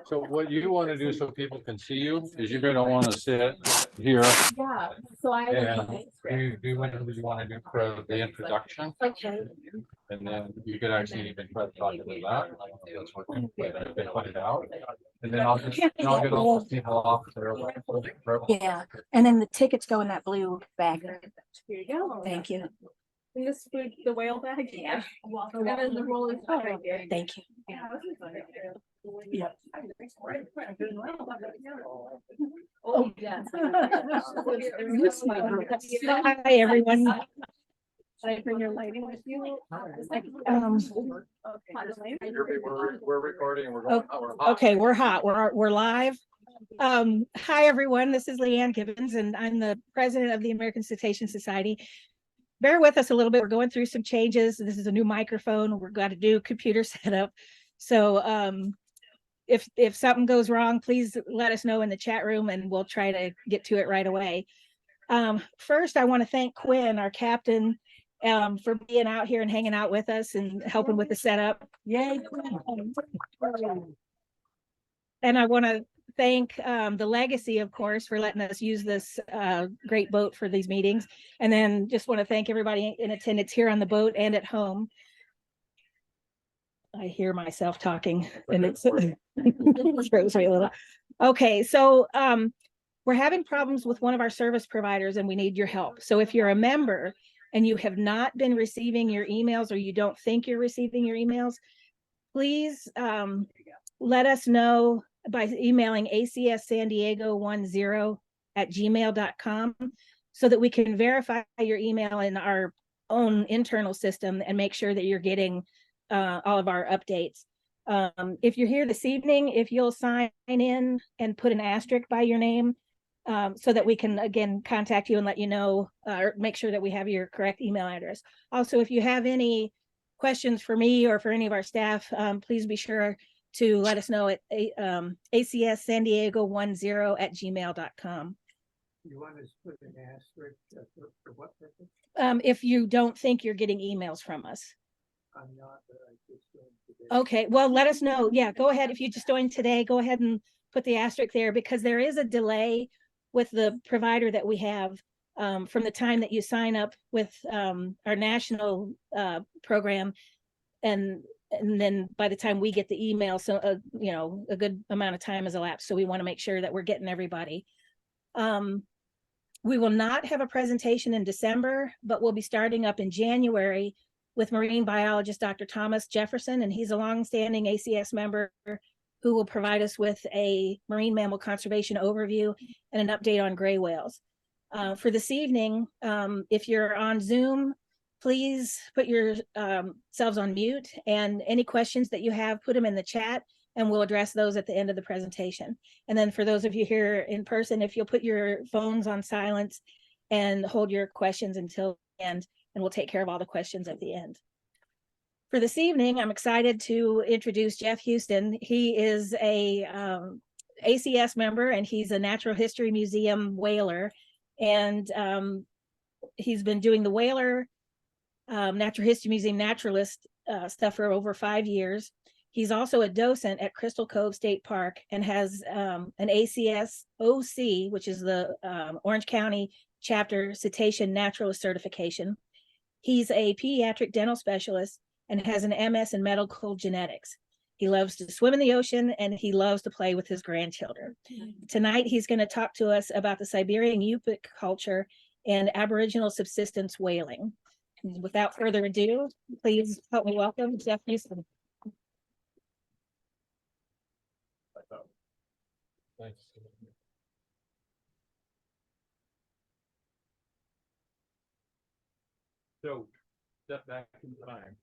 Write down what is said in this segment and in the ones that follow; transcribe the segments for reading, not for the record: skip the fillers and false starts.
So what you want to do so people can see you is you're gonna want to sit here Yeah, so I. and do whatever you want to do for the introduction. Okay. And then you could actually even try to talk about that. I don't know if that's what they put it out. And then I'll get all the people off there. Yeah, and then the tickets go in that blue bag. Here you go. Thank you. And this would the whale bag? Yeah. And then the roller. Thank you. Yeah. Oh, yes. Hi, everyone. Should I bring your lighting with you? We're recording. We're going. We're hot. Okay, we're hot. We're live. Hi, everyone. This is Leanne Gibbons, and I'm the president of the American Cetacean Society. Bear with us a little bit. We're going through some changes. This is a new microphone. We've got to do computer setup. So if something goes wrong, please let us know in the chat room and we'll try to get to it right away. First, I want to thank Quinn, our captain, for being out here and hanging out with us and helping with the setup. Yay, Quinn. And I want to thank the Legacy, of course, for letting us use this great boat for these meetings. And then just want to thank everybody in attendance here on the boat and at home. I hear myself talking and it throws me a little. Okay, so we're having problems with one of our service providers and we need your help. So if you're a member and you have not been receiving your emails or you don't think you're receiving your emails, please let us know by emailing ACS-San-Diego10@gmail.com so that we can verify your email in our own internal system and make sure that you're getting all of our updates. If you're here this evening, if you'll sign in and put an asterisk by your name so that we can, again, contact you and let you know or make sure that we have your correct email address. Also, if you have any questions for me or for any of our staff, please be sure to let us know at ACS-San-Diego10@gmail.com. You want us to put an asterisk for what purpose? If you don't think you're getting emails from us. I'm not, but I just joined today. Okay, well, let us know. Yeah, go ahead. If you just joined today, go ahead and put the asterisk there because there is a delay with the provider that we have from the time that you sign up with our national program and then by the time we get the email, so you know, a good amount of time has elapsed. So we want to make sure that we're getting everybody. We will not have a presentation in December, but we'll be starting up in January with marine biologist Dr. Thomas Jefferson, and he's a longstanding ACS member who will provide us with a marine mammal conservation overview and an update on gray whales. For this evening, if you're on Zoom, please put yourselves on mute, and any questions that you have, put them in the chat, and we'll address those at the end of the presentation. And then for those of you here in person, if you'll put your phones on silence and hold your questions until the end, and we'll take care of all the questions at the end. For this evening, I'm excited to introduce Jeff Huston. He is a ACS member, and he's a Natural History Museum whaler. And he's been doing the whaler Natural History Museum naturalist stuff for over 5 years. He's also a docent at Crystal Cove State Park and has an ACS-OC, which is the Orange County Chapter Cetacean Naturalist Certification. He's a pediatric dental specialist and has an MS in medical genetics. He loves to swim in the ocean and he loves to play with his grandchildren. Tonight, he's going to talk to us about the Siberian Yupik culture and Aboriginal subsistence whaling. Without further ado, please help me welcome Jeff Huston. Thanks. So, step back in time.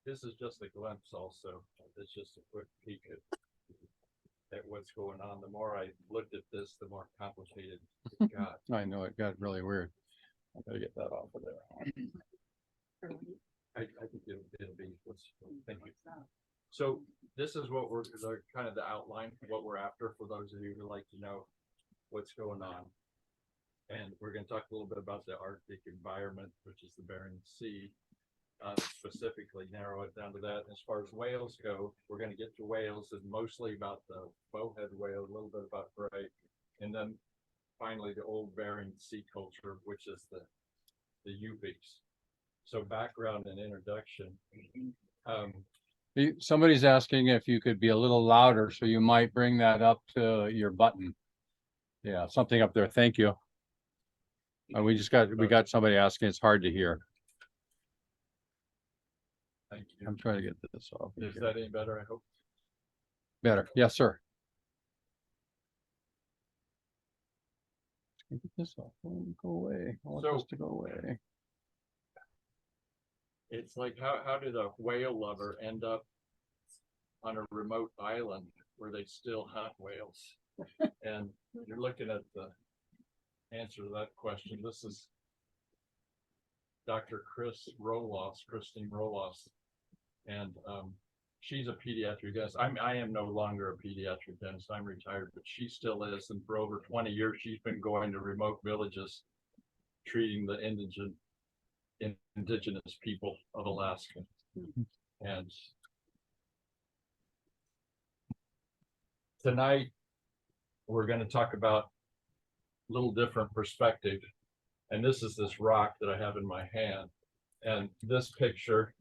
This is just a glimpse also. It's just a quick peek at what's going on. The more I looked at this, the more complicated it got. I know it got really weird. I gotta get that off of there. I think it'll be, thank you. So this is what we're kind of the outline, what we're after for those of you who like to know what's going on. And we're going to talk a little bit about the Arctic environment, which is the Bering Sea. Specifically narrow it down to that. As far as whales go, we're going to get to whales and mostly about the bowhead whale, a little bit about gray, and then finally the old Bering Sea culture, which is the Yupiks. So background and introduction. Somebody's asking if you could be a little louder, so you might bring that up to your button. Yeah, something up there. Thank you. We got somebody asking. It's hard to hear. Thank you. I'm trying to get this off. Is that any better? I hope. Better. Yes, sir. Get this off. Go away. I want this to go away. It's like how did a whale lover end up on a remote island where they still hunt whales? And you're looking at the answer to that question. This is Dr. Christine Rolos, and she's a pediatric dentist. I am no longer a pediatric dentist. I'm retired, but she still is. And for over 20 years, she's been going to remote villages, treating the indigenous people of Alaska. And tonight, we're going to talk about a little different perspective. And this is this rock that I have in my hand. And this picture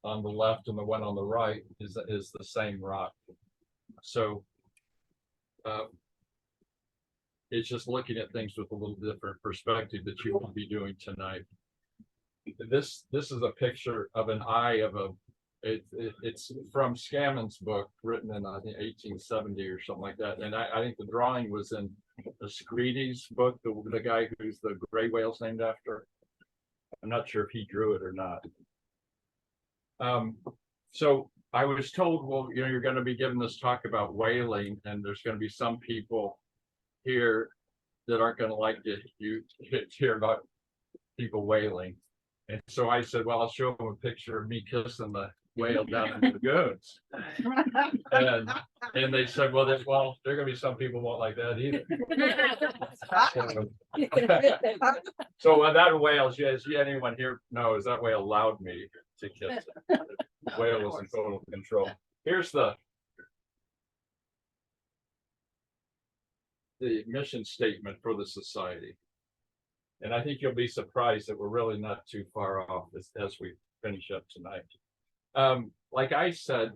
on the left and the one on the right is the same rock. So it's just looking at things with a little different perspective that you will be doing tonight. This is a picture of an eye of it's from Scammon's book, written in I think 1870 or something like that. And I think the drawing was in Screedy's book, the guy who's the gray whale's named after. I'm not sure if he drew it or not. So I was told, well, you're going to be giving this talk about whaling, and there's going to be some people here that aren't going to like to hear about people whaling. And so I said, well, I'll show them a picture of me kissing the whale down in the lagoons. And they said, well, there are going to be some people who won't like that either. So that whale, as anyone here knows, that whale allowed me to kiss it. The whale was in total control. Here's the mission statement for the society. And I think you'll be surprised that we're really not too far off as we finish up tonight. Like I said,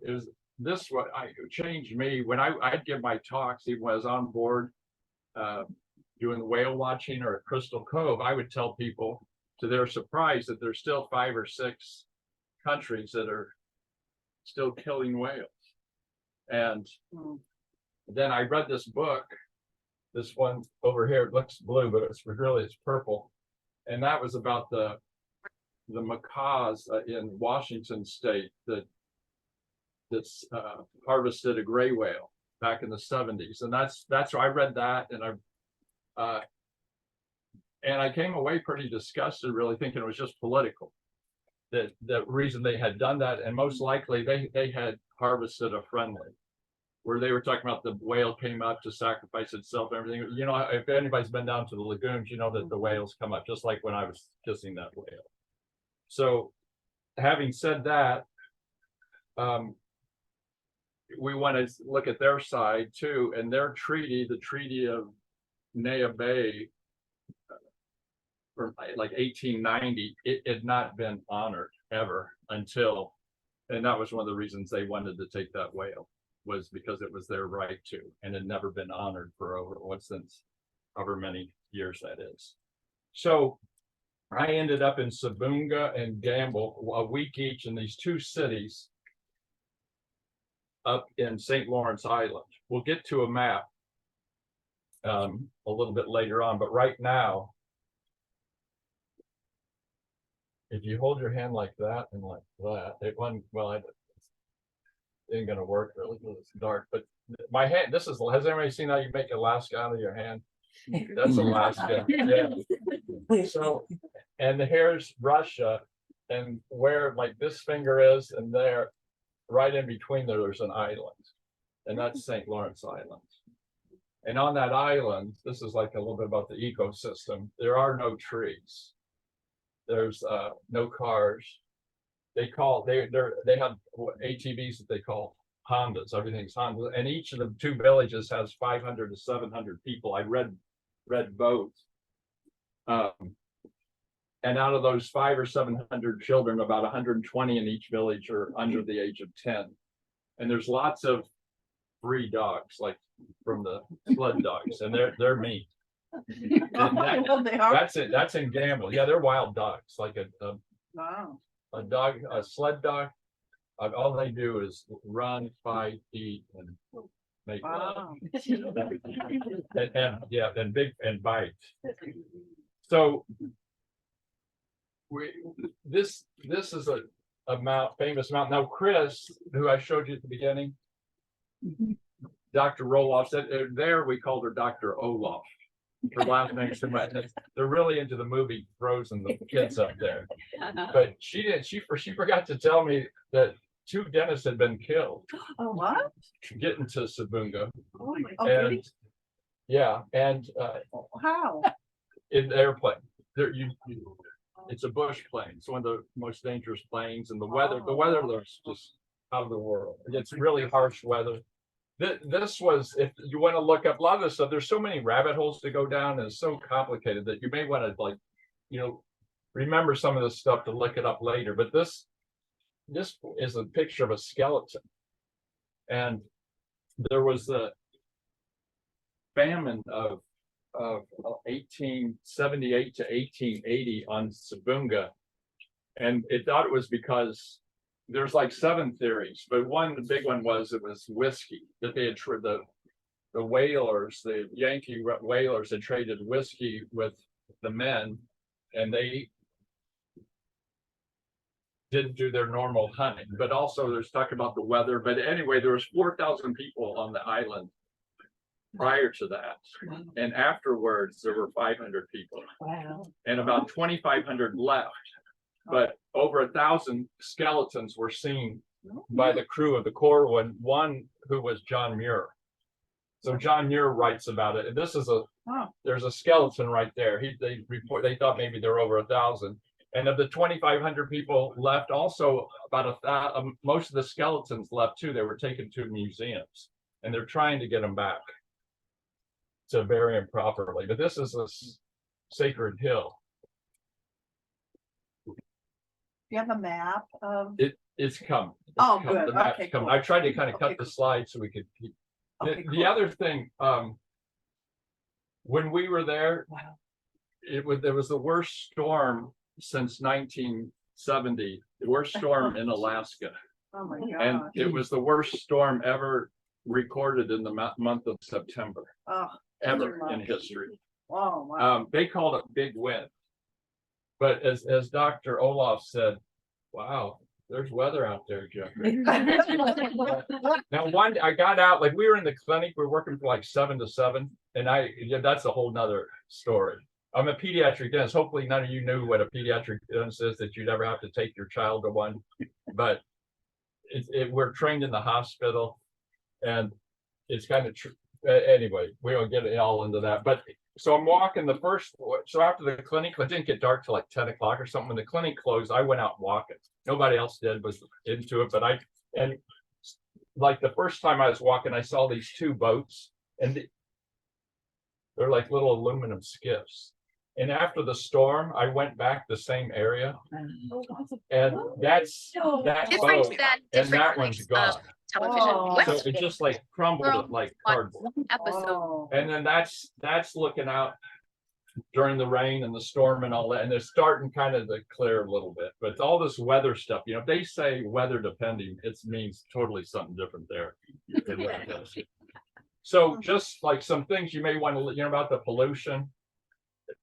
what changed me when I'd give my talks, even when I was on board doing whale watching or at Crystal Cove. I would tell people, to their surprise, that there's still 5 or 6 countries that are still killing whales. And then I read this book. This one over here, it looks blue, but it's purple. And that was about the macaws in Washington state that's harvested a gray whale back in the 70s. And that's why I read that, and I came away pretty disgusted, really thinking it was just political. That the reason they had done that, and most likely they had harvested a friendly, where they were talking about the whale came up to sacrifice itself and everything. You know, if anybody's been down to the lagoons, you know that the whales come up, just like when I was kissing that whale. So having said that, we want to look at their side too, and their treaty, the Treaty of Nea Bay, from like 1890, it had not been honored ever until, and that was one of the reasons they wanted to take that whale, was because it was their right to, and had never been honored for since however many years that is. So I ended up in Sabunga and Gamble a week each in these 2 cities up in St. Lawrence Island. We'll get to a map a little bit later on, but right now, if you hold your hand like that and like that, it ain't gonna work really because it's dark. But my hand, has anybody seen how you make Alaska out of your hand? That's Alaska. Yeah. So, and here's Russia, and where like this finger is, and there, right in between there's an island, and that's St. Lawrence Island. And on that island, this is like a little bit about the ecosystem. There are no trees. There's no cars. They have ATVs that they call Hondas. Everything's Honda, and each of the two villages has 500 to 700 people. I read both. And out of those 500 or 700 children, about 120 in each village are under the age of 10. And there's lots of free dogs, like from the sled dogs, and they're mean. That's it. That's in Gamble. Yeah, they're wild dogs, like a dog, a sled dog. All they do is run, fight, eat, and make love. And big and bite. So this is a famous mountain. Now, Chris, who I showed you at the beginning, Dr. Roloff said there we called her Dr. Olaf. Her last name's too much. They're really into the movie Frozen, the kids up there. But she forgot to tell me that 2 dentists had been killed. Oh, what? Getting to Subunga. Oh, my And God. yeah, and How? in the airplane. It's a bush plane. It's one of the most dangerous planes, and the weather there's just out of the world. It's really harsh weather. This was, if you want to look up a lot of this stuff, there's so many rabbit holes to go down, and it's so complicated that you may want to, like, remember some of this stuff to look it up later. But this is a picture of a skeleton, and there was a famine of 1878 to 1880 on Subunga, and it thought it was because there's like 7 theories, but the big one was it was whiskey that they had the whalers, the Yankee whalers had traded whiskey with the men, and they didn't do their normal hunting. But also there's talk about the weather. But anyway, there was 4,000 people on the island prior to that, and afterwards there were 500 people. Wow. And about 2,500 left. But over 1,000 skeletons were seen by the crew of the Corwin, one who was John Muir. So John Muir writes about it, and this is there's a skeleton right there. They thought maybe there were over 1,000, and of the 2,500 people left, also about most of the skeletons left too. They were taken to museums, and they're trying to get them back to bury them properly. But this is a sacred hill. You have a map of? It's coming. Oh, good. The map's Okay, coming. cool. I tried to kind of cut Okay, the cool. slide so we could keep. Okay, The cool. other thing, when we were there, Wow. there was the worst storm since 1970, the worst storm in Alaska. Oh, my And God. it was the worst storm ever recorded in the month of September, Oh, ever Wow. in history. oh, wow. They called it big wind. But as Dr. Olaf said, wow, there's weather out there, Jeffrey. Now, I got out, like we were in the clinic, we were working from like 7 to 7, and that's a whole nother story. I'm a pediatric dentist. Hopefully none of you knew what a pediatric dentist is, that you'd ever have to take your child to one, but we're trained in the hospital, and it's kind of anyway, we don't get all into that. But so I'm walking so after the clinic, it didn't get dark till like 10 o'clock or something. When the clinic closed, I went out walking. Nobody else was into it, but like the first time I was walking, I saw these 2 boats, and they're like little aluminum skiffs. And after the storm, I went back the same area, and that's that It's boat, like that and that different one's types of gone. television. Oh. What So it just like crumbled like cardboard. episode? Oh. And then that's looking out during the rain and the storm and all that, and they're starting kind of to clear a little bit. But all this weather stuff, if they say weather depending, it means totally something different there than what it does. So just like some things you may want to about the pollution,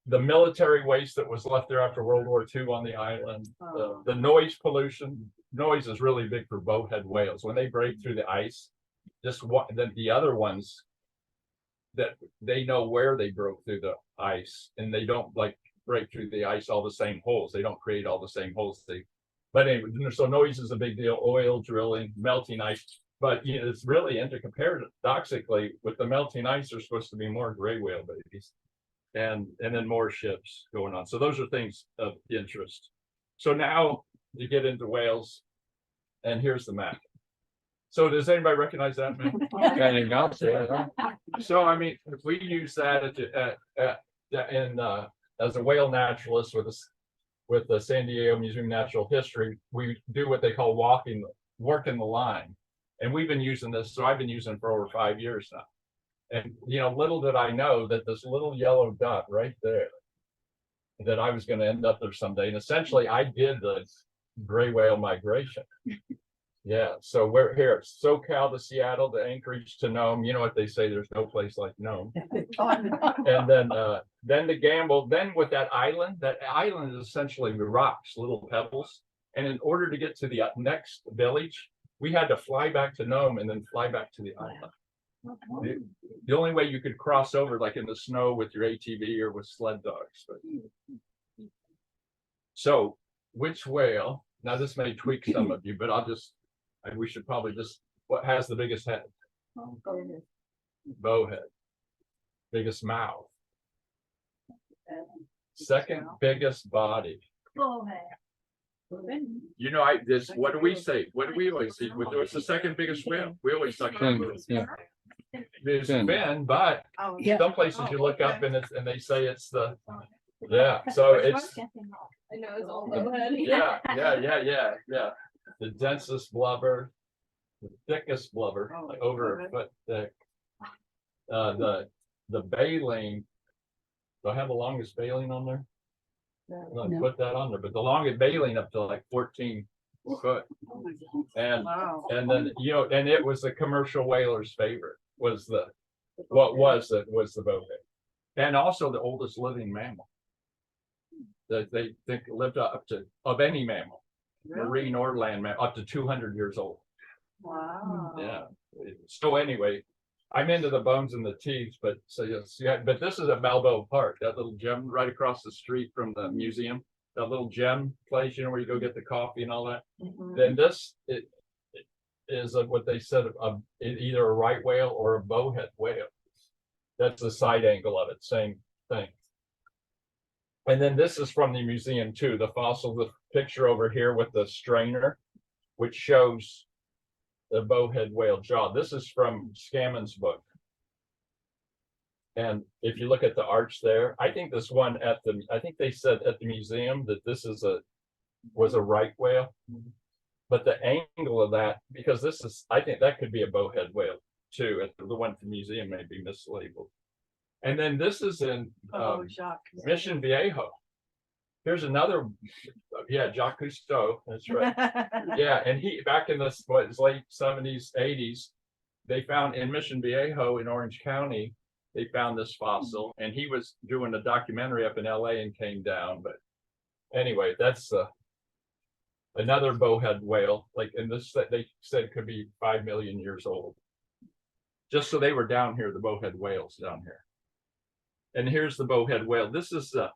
the military waste that was left there after World War II on the island, the noise pollution. Noise is really big for bowhead whales when they break through the ice. The other ones, that they know where they broke through the ice, and they don't like break through the ice all the same holes. They don't create all the same holes. But anyway, so noise is a big deal. Oil drilling, melting ice. But you know, it's really paradoxically, with the melting ice, there's supposed to be more gray whale babies, and then more ships going on. So those are things of interest. So now you get into whales, and here's the map. So does anybody recognize that map? Anything else? Yeah. So I mean, if we use that as a whale naturalist with the San Diego Museum of Natural History, we do what they call working the line. And we've been using this, so I've been using it for over 5 years now. And you know, little did I know that this little yellow dot right there, that I was going to end up there someday. And essentially I did the gray whale migration. Yeah, so we're here, SoCal to Seattle to Anchorage to Nome. You know what they say, there's no place like Nome. And then to Gamble, then with that island is essentially the rocks, little pebbles. And in order to get to the next village, we had to fly back to Nome and then fly back to the island. The only way you could cross over, like in the snow with your ATV or with sled dogs. But... So which whale, now this may tweak some of you, but we should probably just, what has the biggest head? Bowhead. Biggest mouth. Second biggest body. You know, what do we say? What do we always see? What's the second biggest whale? We always talk about there's fin, but some places you look up and they say it's the, so it's, I know it's all bowhead. yeah. The densest blubber, the thickest blubber, like over a foot thick. The baleen. Do I have the longest baleen on there? No. Put that on there, but the longest baleen up to like 14 foot. And then you know, and it was the commercial whaler's favorite was the bowhead, and also the oldest living mammal that they think lived up to of any mammal. Marine or land mammal, up to 200 years old. Wow. Yeah. So anyway, I'm into the bones and the teeth, but but this is at Balboa Park, that little gem right across the street from the museum, that little gem place, you know, where you go get the coffee and all that. Then this is what they said of either a right whale or a bowhead whale. That's the side angle of it, same thing. And then this is from the museum too, the fossil, the picture over here with the strainer, which shows the bowhead whale jaw. This is from Scammond's book. And if you look at the arch there, I think this one I think they said at the museum that this was a right whale. But the angle of that, because I think that could be a bowhead whale too. The one at the museum may be mislabeled. And then this is in Mission Viejo. Here's another, Jacques Cousteau, that's right. Yeah, and he, back in his late 70s, 80s, they found in Mission Viejo in Orange County, they found this fossil, and he was doing a documentary up in LA and came down. But anyway, that's another bowhead whale, and this they said could be 5 million years old. Just so they were down here, the bowhead whales down here. And here's the bowhead whale. This is the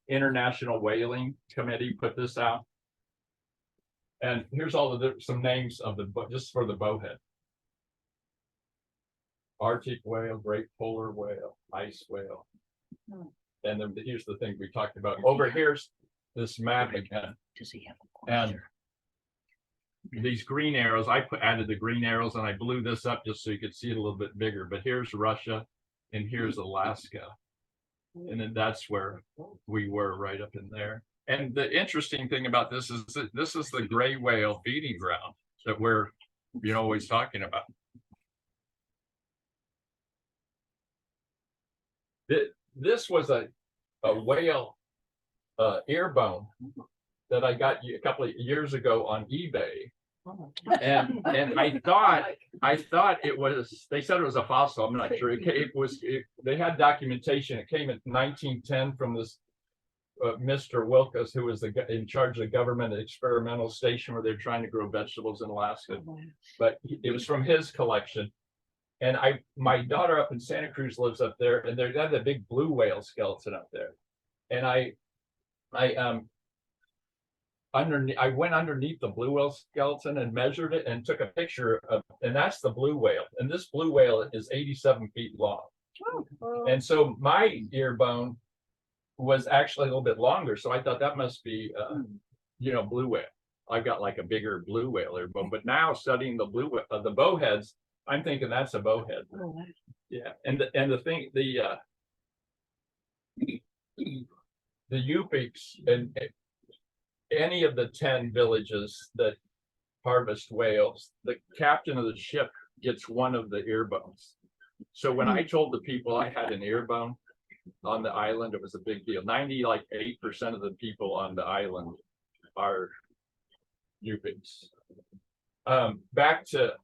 International Whaling Committee put this out. And here's all some names of just for the bowhead. Arctic whale, great polar whale, ice whale. And then here's the thing we talked about. Over here's this map again. And these green arrows, I added the green arrows and I blew this up just so you could see it a little bit bigger. But here's Russia. And here's Alaska. And then that's where we were, right up in there. And the interesting thing about this is that this is the gray whale feeding ground that we're always talking about. This was a whale ear bone that I got a couple of years ago on eBay. And I thought it was, they said it was a fossil. I'm not sure. They had documentation. It came in 1910 from this Mr. Wilkes, who was in charge of the government experimental station where they're trying to grow vegetables in Alaska. But it was from his collection. And my daughter up in Santa Cruz lives up there, and they have the big blue whale skeleton up there. And underneath, I went underneath the blue whale skeleton and measured it and took a picture of, and that's the blue whale. And this blue whale is 87 feet long. And so my ear bone was actually a little bit longer. So I thought that must be, blue whale. I've got like a bigger blue whale ear bone, but now studying the blue whale, the bowheads, I'm thinking that's a bowhead. Yeah. And the thing, the Yupiks and any of the 10 villages that harvest whales, the captain of the ship gets one of the ear bones. So when I told the people I had an ear bone on the island, it was a big deal. 98% of the people on the island are Yupiks. Back to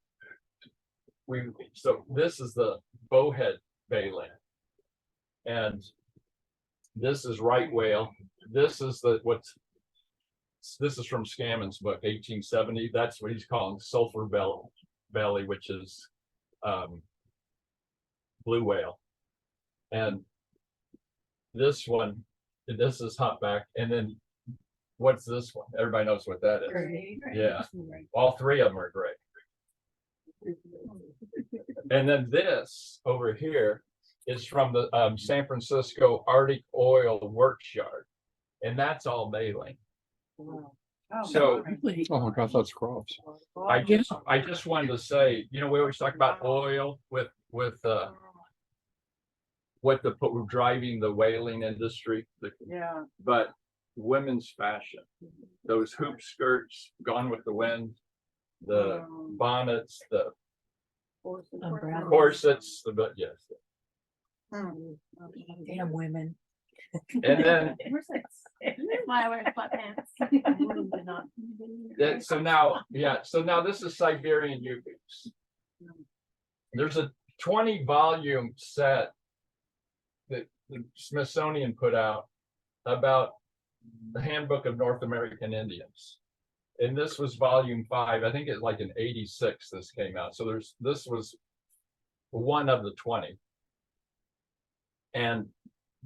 so this is the bowhead baleen, and this is right whale. This is this is from Scammond's book, 1870. That's what he's calling sulfur belly, which is blue whale. And this one, this is humpback. And then what's this one? Everybody knows what that is. Gray. Yeah, all three of them are gray. And then this over here is from the San Francisco Arctic Oil Works Yard, and that's all baleen. So Oh my God, that's gross. I just wanted to say, we always talk about oil with what we're driving the whaling industry. But women's fashion, those hoop skirts, Gone with the Wind, the bonnets, the corsets, yes. Damn women. And then Why I wear sweatpants. so now this is Siberian Yupiks. There's a 20-volume set that the Smithsonian put out about the Handbook of North American Indians. And this was volume 5. I think it's like in 86 this came out. So this was one of the 20. And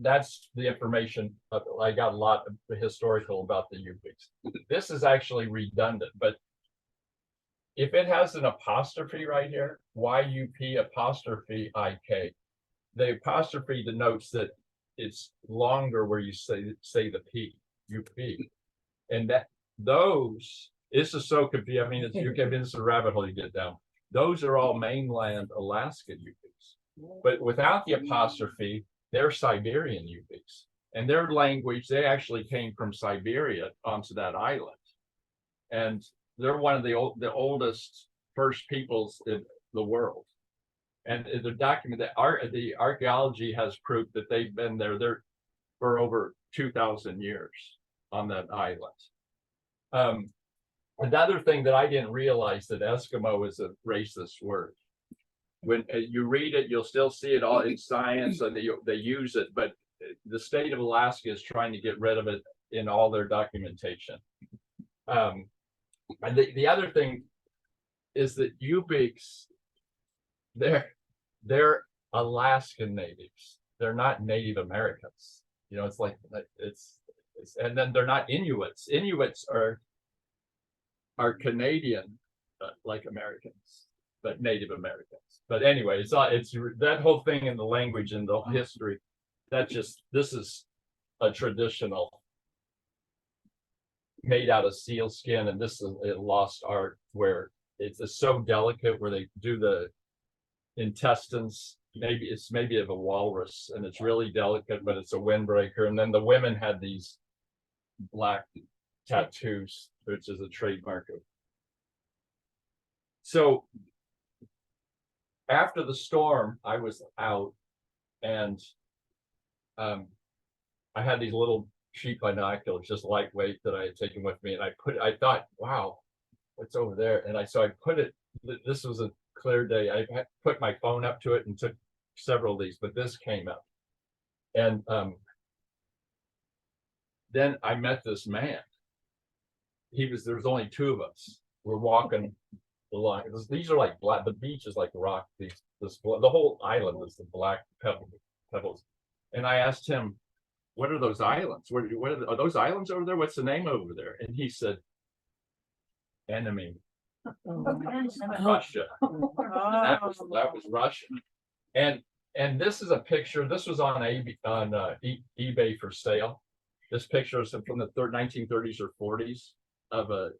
that's the information. I got a lot of historical about the Yupiks. This is actually redundant, but if it has an apostrophe right here, Y-U-P apostrophe I-K, the apostrophe denotes that it's longer where you say the P, U-P. And this is so confusing. I mean, it's a rabbit hole you get down. Those are all mainland Alaskan Yupiks. But without the apostrophe, they're Siberian Yupiks. And their language, they actually came from Siberia onto that island. And they're one of the oldest first peoples in the world. And the document that the archaeology has proof that they've been there for over 2,000 years on that island. Another thing that I didn't realize, that Eskimo is a racist word. When you read it, you'll still see it all in science, and they use it, but the state of Alaska is trying to get rid of it in all their documentation. And the other thing is that Yupiks, they're Alaskan natives. They're not Native Americans. It's like and then they're not Inuits. Inuits are Canadian, like Americans, but Native Americans. But anyway, it's that whole thing in the language and the history. This is a traditional made out of seal skin, and this is a lost art where it's so delicate, where they do the intestines. Maybe of a walrus, and it's really delicate, but it's a windbreaker. And then the women had these black tattoos, which is a trademark of. So after the storm, I was out, and I had these little cheap binoculars, just lightweight, that I had taken with me, and I thought, wow, what's over there? And I put it. This was a clear day. I put my phone up to it and took several of these, but this came up, and then I met this man. There was only 2 of us. We're walking along. These are like black. The beach is like rock. The whole island is the black pebbles. And I asked him, what are those islands? What are those islands over there? What's the name over there? And he said, enemy, Russia. That was Russia. And this is a picture. This was on eBay for sale. This picture is from the 1930s or 40s of a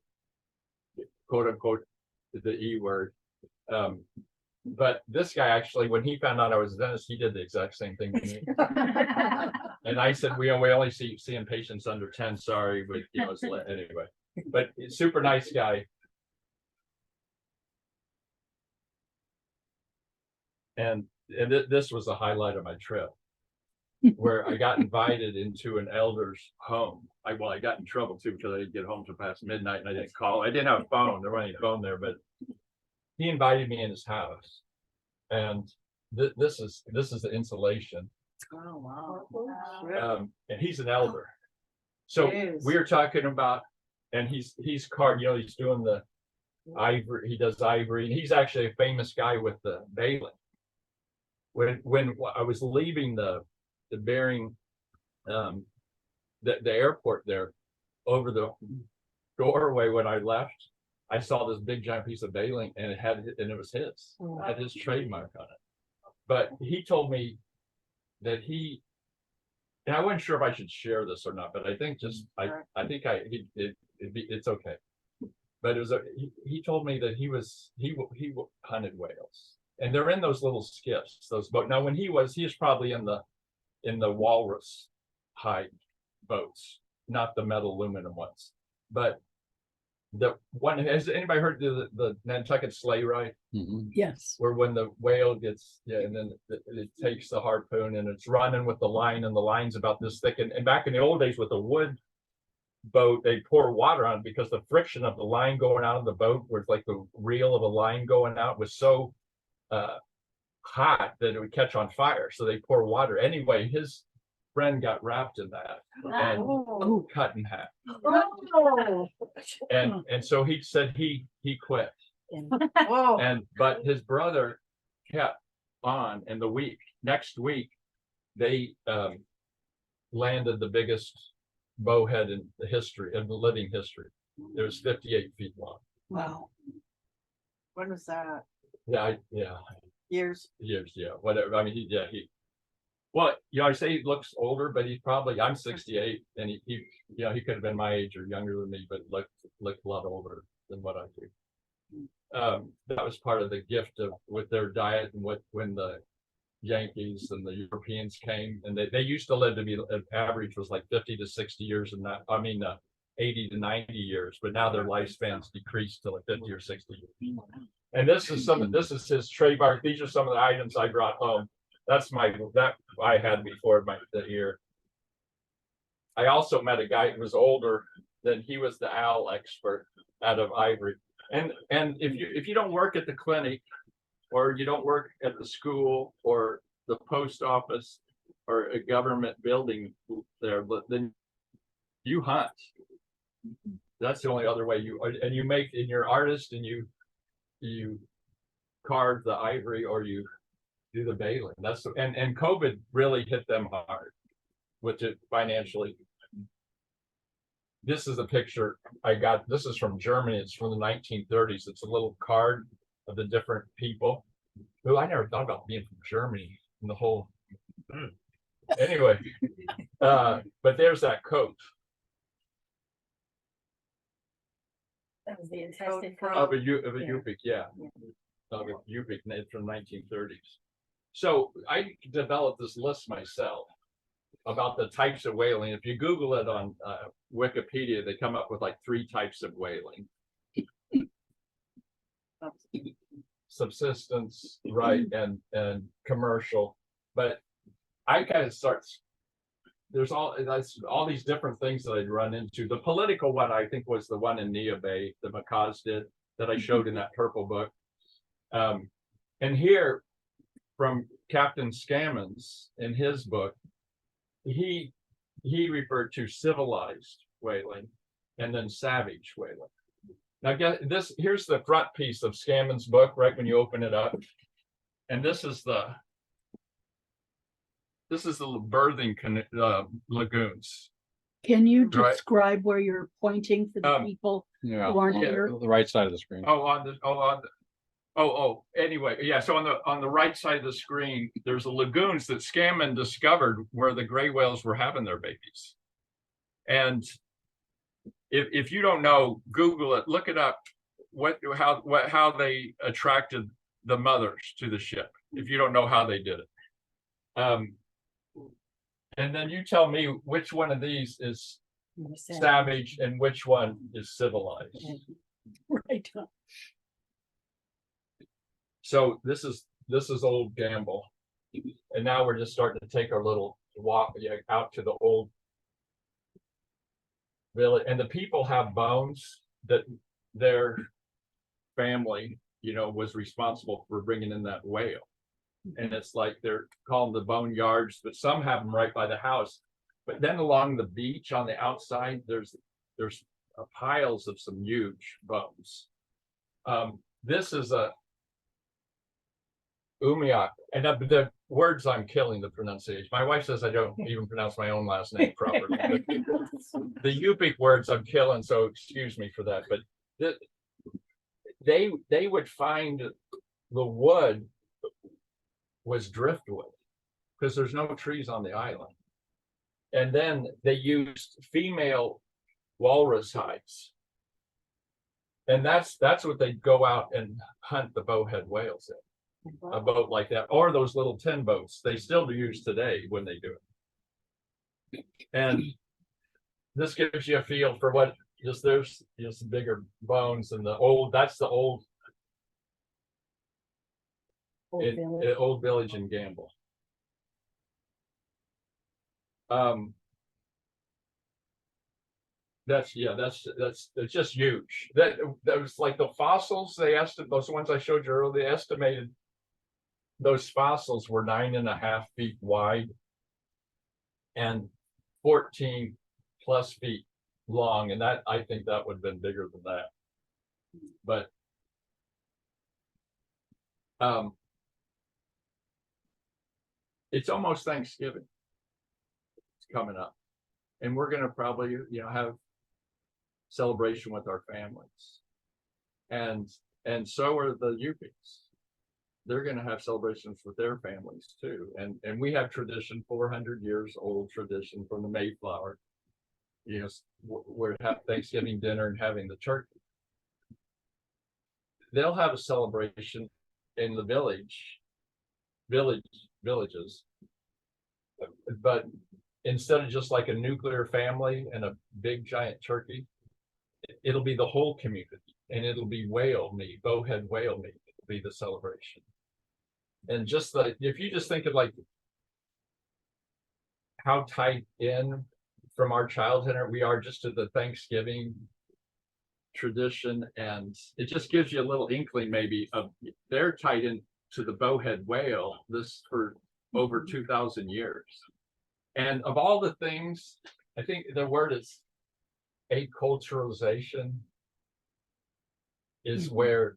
quote unquote the E word. But this guy actually, when he found out I was a dentist, he did the exact same thing to me. And I said, we only seeing patients under 10. Sorry, but you know, it's anyway. But super nice guy. And this was the highlight of my trip, where I got invited into an elder's home. I got in trouble too because I didn't get home till past midnight and I didn't call. I didn't have a phone. There wasn't any phone there, but he invited me in his house, and this is the insulation. Oh wow! And he's an elder, so we were talking about, and he's carved. You know, he's doing the ivory. He does ivory, and he's actually a famous guy with the baling. When I was leaving the Bering, the airport there, over the doorway when I left, I saw this big giant piece of baling, and it was his. It had his trademark on it. But he told me that and I wasn't sure if I should share this or not, but I think it's okay. But he told me that he hunted whales. And they're in those little skiffs, those boats. Now, when he was probably in the walrus hide boats, not the metal aluminum ones. But the one, has anybody heard the Nantucket sleigh ride? Mm-hmm. Yes. Where when the whale gets, and then it takes the harpoon and it's running with the line, and the line's about this thick. And back in the old days with a wood boat, they pour water on it because the friction of the line going out of the boat, where it's like the reel of a line going out, was so hot that it would catch on fire, so they pour water. Anyway, his friend got wrapped in that and cut in half. And so he said he quit. But his brother kept on, and next week they landed the biggest bowhead in the living history. It was 58 feet long. Wow. When was that? Yeah. Years, yeah, whatever. I mean, well, you know, I say he looks older, but I'm 68, and he could have been my age or younger than me, but looked a lot older than what I do. That was part of the gift with their diet, and when the Yankees and the Europeans came, and they used to live to be, average was like 50 to 60 years, and 80 to 90 years, but now their lifespans decreased to like 50 or 60 years. And this is his trademark. These are some of the items I brought home. That I had before the year. I also met a guy who was older than he was, the owl expert out of Ivory. And if you don't work at the clinic, or you don't work at the school or the post office or a government building there, then you hunt. That's the only other way you make, and you're artist, and you carve the ivory, or you do the baling. And COVID really hit them hard with it financially. This is a picture I got. This is from Germany. It's from the 1930s. It's a little card of the different people who I never thought about being from Germany and the whole. Anyway, but there's that coat. That was the intestine. Of a Yupik, yeah. Of a Yupik from 1930s. So I developed this list myself about the types of whaling. If you Google it on Wikipedia, they come up with like 3 types of whaling. Subsistence, right, and commercial. But I kind of there's all these different things that I'd run into. The political one, I think, was the one in Nia Bay, the macaws did, that I showed in that purple book. And here, from Captain Scammons in his book, he referred to civilized whaling and then savage whaling. Now, here's the front piece of Scammons' book, right when you open it up. And this is this is the birthing lagoons. Can you Right. describe where you're pointing for the people Yeah, who aren't yeah, here? the right side of the screen. Anyway, yeah, so on the right side of the screen, there's the lagoons that Scammon discovered where the gray whales were having their babies. And if you don't know, Google it, look it up, how they attracted the mothers to the ship, if you don't know how they did it. And then you tell me which one of these is savage and which one is civilized. Right. So this is old Gamble, and now we're just starting to take our little walk out to the old village, and the people have bones that their family, was responsible for bringing in that whale, and it's like they're calling the bone yards, but some have them right by the house. But then along the beach on the outside, there's piles of some huge bones. This is a Umiak, and the words I'm killing the pronunciation. My wife says I don't even pronounce my own last name properly. The Yupik words I'm killing, so excuse me for that. But they would find the wood was driftwood because there's no trees on the island, and then they used female walrus hides, and that's what they'd go out and hunt the bowhead whales in. A boat like that, or those little tin boats, they still use today when they do it. And this gives you a feel for what there's some bigger bones and that's the old village in Gamble. That's just huge. That was like the fossils those ones I showed you earlier, they estimated those fossils were 9.5 feet wide and 14 plus feet long, and I think that would have been bigger than that. But it's almost Thanksgiving. It's coming up, and we're gonna probably have celebration with our families, and so are the Yupiks. They're going to have celebrations with their families too, and we have tradition, 400 years old tradition from the Mayflower. We're having Thanksgiving dinner and having the turkey. They'll have a celebration in the villages, but instead of just like a nuclear family and a big giant turkey, it'll be the whole community, and it'll be whale meat, bowhead whale meat will be the celebration. And just if you just think of like how tied in from our childhood we are just to the Thanksgiving tradition, and it just gives you a little inkling maybe of they're tied in to the bowhead whale this for over 2,000 years. And of all the things, I think the word is acculturalization is where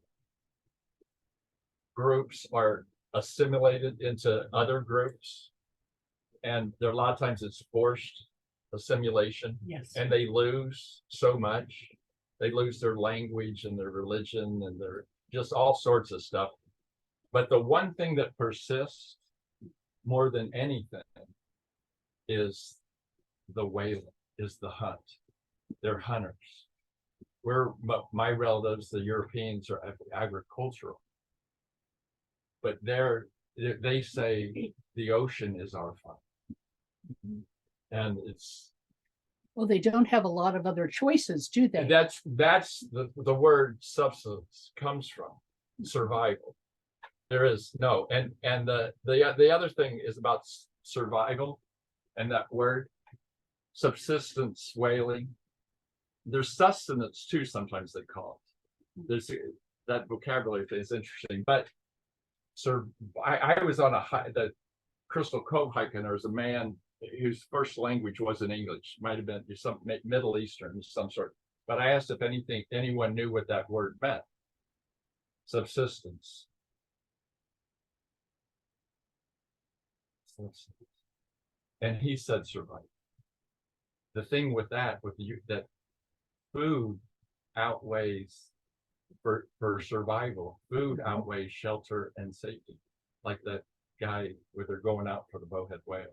groups are assimilated into other groups, and there are a lot of times it's forced assimilation. Yes. And they lose so much. They lose their language and their religion and their just all sorts of stuff. But the one thing that persists more than anything is the whaling, is the hunt. They're hunters. My relatives, the Europeans, are agricultural. But they say the ocean is our fun. And it's Well, they don't have a lot of other choices, do they? that's the word subsistence comes from, survival. There is no, and the other thing is about survival, and that word subsistence whaling. There's sustenance too, sometimes they call it. There's that vocabulary is interesting, but I was on the Crystal Cove hike, and there was a man whose first language wasn't English, might have been some Middle Eastern of some sort. But I asked if anyone knew what that word meant. Subsistence. And he said survival. The thing with that, that food outweighs for survival, food outweighs shelter and safety. Like that guy where they're going out for the bowhead whale.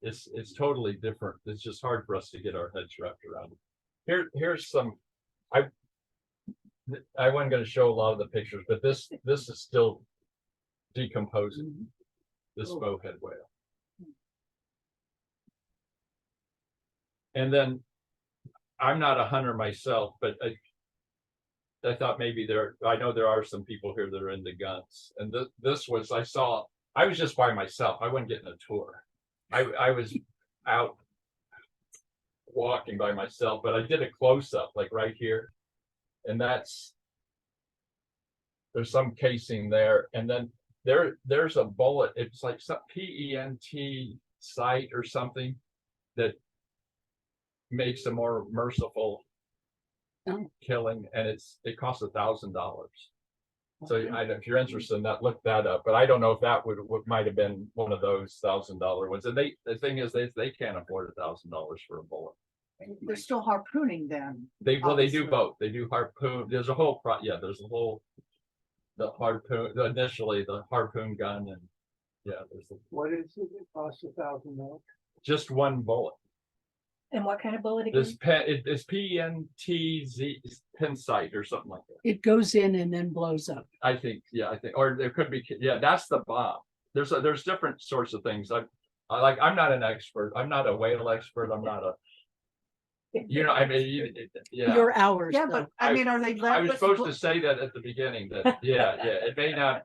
It's totally different. It's just hard for us to get our heads wrapped around it. Here's some. I wasn't going to show a lot of the pictures, but this is still decomposing. This bowhead whale. And then I'm not a hunter myself, but I thought maybe I know there are some people here that are into guns. And this was, I was just by myself. I wasn't getting a tour. I was out walking by myself, but I did a close up like right here. And there's some casing there. And then there's a bullet. It's like some PENT site or something that makes a more merciful killing, and it costs $1,000. So if you're interested in that, look that up. But I don't know if that would might have been one of those $1,000 ones. And the thing is, they can't afford $1,000 for a bullet. They're still harpooning them. They do obviously. both. They do harpoon. There's a whole the harpoon initially, the harpoon gun, and What is it? It costs $1,000. just one bullet. And what kind of bullet again? This it's PNTZ Pensite or something like that. It goes in and then blows up. I think, or there could be, that's the bomb. There's different sorts of things. I'm not an expert. I'm not a whale expert. I'm not a, I mean, Your hours. Yeah, though. but I mean, are they? I was supposed to say that at the beginning that, it may not,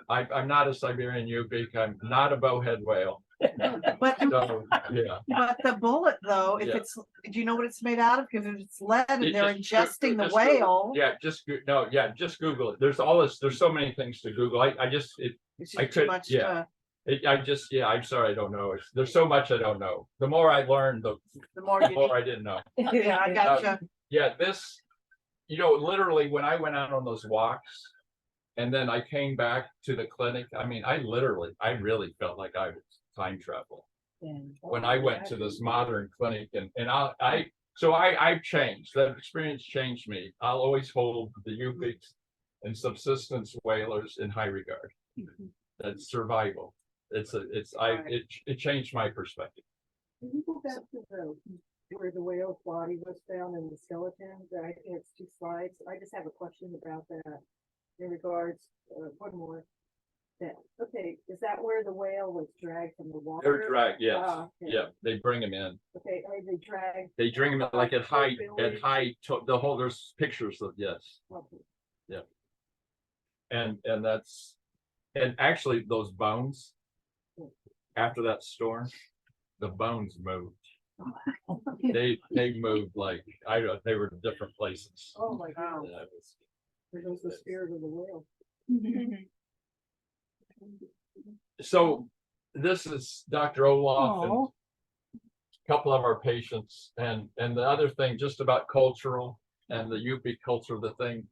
I'm not a Siberian Yupik. I'm not a bowhead whale. But So, but the bullet though, if Yeah. it's, do you know what it's made out of? Because if it's lead and It they're just- ingesting the just whale, just Google it. There's all this. There's so many things to Google. it's I just too could- much yeah. to, I'm sorry, I don't know. There's so much I don't know. The more I learned, the the more you more need. I didn't know. Yeah, I gotcha. This, literally when I went out on those walks and then I came back to the clinic, I mean, I really felt like I was time traveling when I went to this modern clinic, and I've changed. That experience changed me. I'll always hold the Yupiks and subsistence whalers in high regard. That's survival. It changed my perspective. Can you go back to where the whale's body was found in the skeleton? I think it's 2 slides. I just have a question about that in regards, one more. Okay, is that where the whale was dragged from the water? They're dragged, yes. Ah, okay. Yeah, they bring them in. Okay, are they dragged? They bring them in like at high, there's pictures of, yes. Okay. And actually those bones, after that storm, the bones moved. They moved like, they were in different places. Oh my God, Yeah, it was- there goes the spirit of the whale. So this is Dr. Olaf and Oh, a couple of our patients, and the other thing just about cultural and the Yupik culture, the thing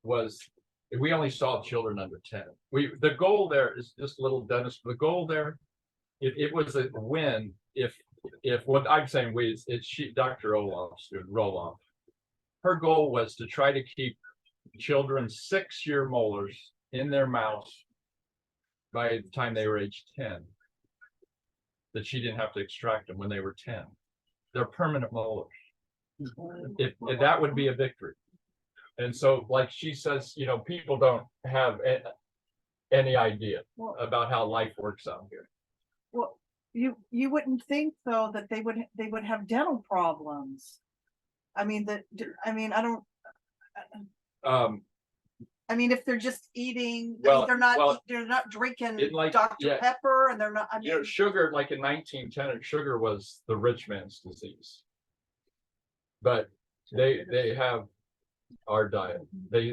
was we only saw children under 10. The goal there is just little Dennis. The goal there, it was a win if what I'm saying Dr. Olaf's student Roloff. Her goal was to try to keep children's 6-year molars in their mouths by the time they were age 10, that she didn't have to extract them when they were 10. They're permanent molars. If that would be a victory. And so, like she says, people don't have any idea about how life works out here. Well, you wouldn't think though that they would have dental problems. I mean, I don't. I mean, if they're just eating, they're not drinking like, Dr. Pepper, and they're not. I mean, Sugar, like in 1910, sugar was the rich man's disease. But they have our diet.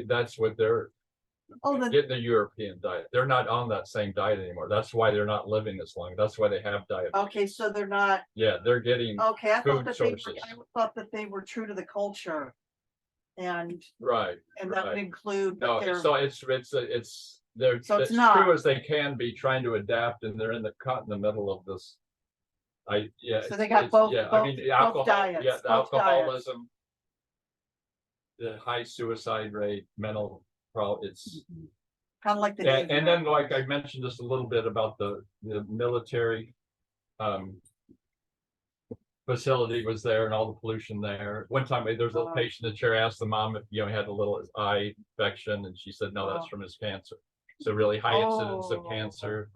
That's what they're getting, the European diet. They're not on that same diet anymore. That's why they're not living as long. That's why they have diabetes. okay, so they're not. Yeah, they're getting Okay, I food thought sources. I thought that they were true to the culture, and Right. that would include. But No, they're, so it's they're So it's as not. true as they can be, trying to adapt, and they're caught in the middle of this. So they got both- Yeah, I mean, both the alcohol, diets, yeah, the both diets. alcoholism, the high suicide rate, mental problem, it's. Kind of like the. And then, like I mentioned just a little bit about the military facility was there and all the pollution there. One time there was a patient that chair asked the mom if he had a little eye infection, and she said, no, that's from his cancer. So really high incidence of cancer,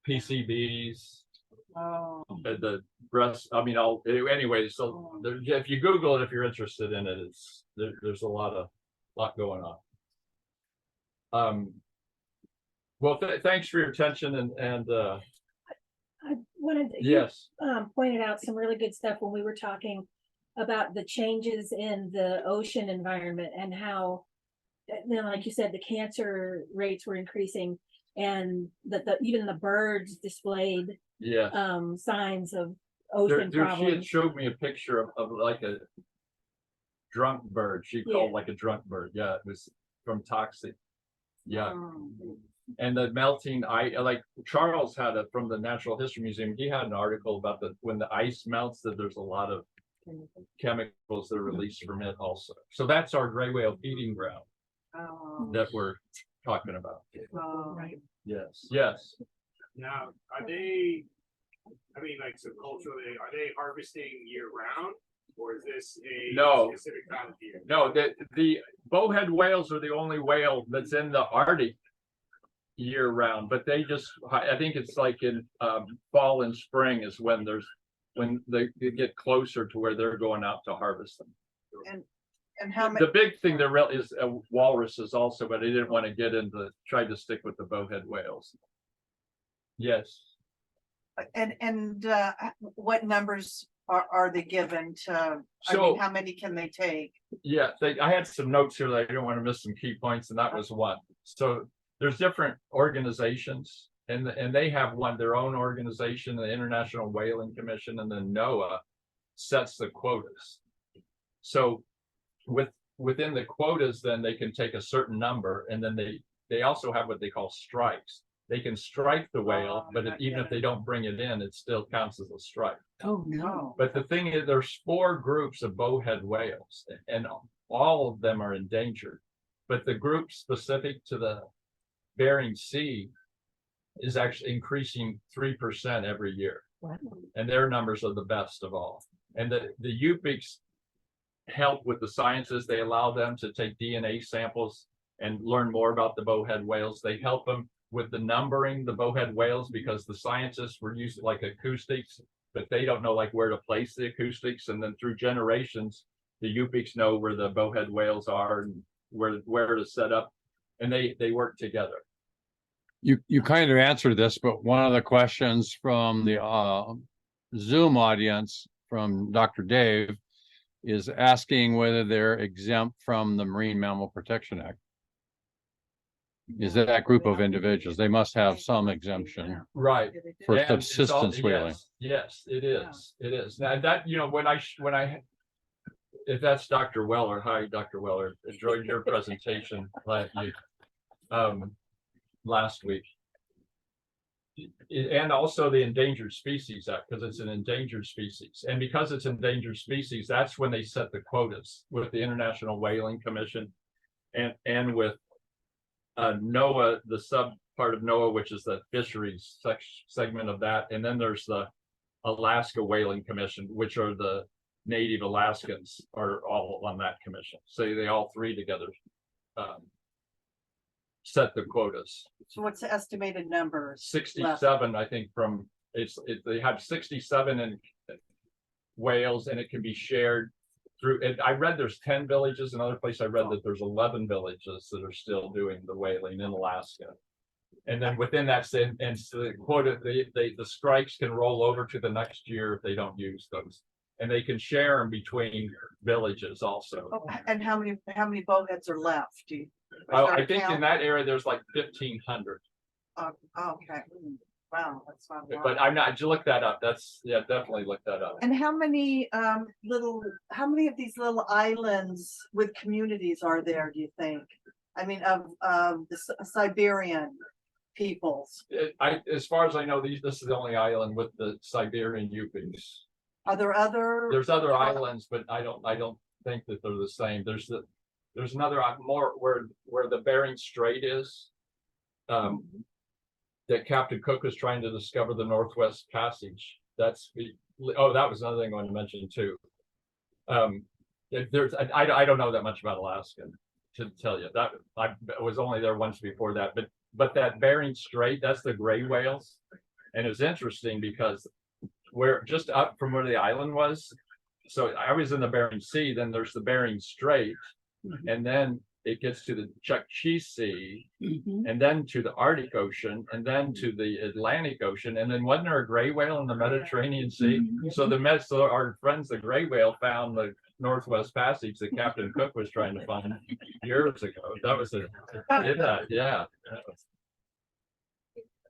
PCBs, the breast. I mean, anyway. So if you Google it, if you're interested in it, there's a lot going on. Well, thanks for your attention and I wanted to. yes. Pointed out some really good stuff when we were talking about the changes in the ocean environment and how, like you said, the cancer rates were increasing, and that even the birds displayed signs of ocean She had problems. showed me a picture of like a drunk bird. She called like a drunk bird. Yeah, it was from toxic. Yeah. And the melting ice, like Charles had from the Natural History Museum, he had an article about when the ice melts, that there's a lot of chemicals that are released from it also. So that's our gray whale feeding ground that we're talking about. Right. Yes. Now, are they, I mean, like, so culturally, are they harvesting year round? Or is this a specific time of year? No, the bowhead whales are the only whale that's in the Arctic year round, but they just, I think it's like in fall and spring is when they get closer to where they're going out to harvest them. And how many? The big thing there really is walruses also, but I didn't want to try to stick with the bowhead whales. Yes. And what numbers are they given to? I mean, how many can they take? Yeah, I had some notes here that I didn't want to miss some key points, and that was one. So there's different organizations, and they have their own organization, the International Whaling Commission, and then NOAA sets the quotas. So within the quotas, then they can take a certain number, and then they also have what they call strikes. They can strike the whale, but even if they don't bring it in, it still counts as a strike. Oh, no. But the thing is, there's 4 groups of bowhead whales, and all of them are endangered. But the group specific to the Bering Sea is actually increasing 3% every year. Wow. And their numbers are the best of all. And the Yupiks help with the sciences. They allow them to take DNA samples and learn more about the bowhead whales. They help them with the numbering the bowhead whales, because the scientists were using like acoustics, but they don't know like where to place the acoustics. And then through generations, the Yupiks know where the bowhead whales are and where to set up, and they work together. You kind of answered this, but one of the questions from the Zoom audience from Dr. Dave is asking whether they're exempt from the Marine Mammal Protection Act. Is that group of individuals? They must have some exemption. Right. For And it's subsistence whaling. Yes, it is. It is. Now that, when I if that's Dr. Weller, hi, Dr. Weller, enjoyed your presentation last week. And also the Endangered Species Act, because it's an endangered species. And because it's endangered species, that's when they set the quotas with the International Whaling Commission and with NOAA, the sub part of NOAA, which is the fisheries segment of that. And then there's the Alaska Whaling Commission, which are the Native Alaskans are all on that commission. So they all 3 together set the quotas. So what's the estimated number? 67, I think, they have 67 in whales, and it can be shared through. I read there's 10 villages. Another place I read that there's 11 villages that are still doing the whaling in Alaska. And then within that, and so the quota, the strikes can roll over to the next year if they don't use those, and they can share them between villages also. Oh, and how many bowheads are left? I think in that area there's like 1,500. Okay. Wow, that's not a lot. But I'm not. Did you look that up? Definitely look that up. And how many of these little islands with communities are there, do you think? I mean, of the Siberian peoples. As far as I know, this is the only island with the Siberian Yupiks. Are there other? There's other islands, but I don't think that they're the same. There's another more where the Bering Strait is. That Captain Cook was trying to discover the Northwest Passage. That was another thing I wanted to mention too. I don't know that much about Alaska to tell you that. I was only there once before that, but that Bering Strait, that's the gray whales, and it's interesting because we're just up from where the island was. So I was in the Bering Sea, then there's the Bering Strait, and then it gets to the Chukchi Sea, and then to the Arctic Ocean, and then to the Atlantic Ocean, and then wasn't there a gray whale in the Mediterranean Sea? So our friends, the gray whale, found the Northwest Passage that Captain Cook was trying to find years ago. That was yeah.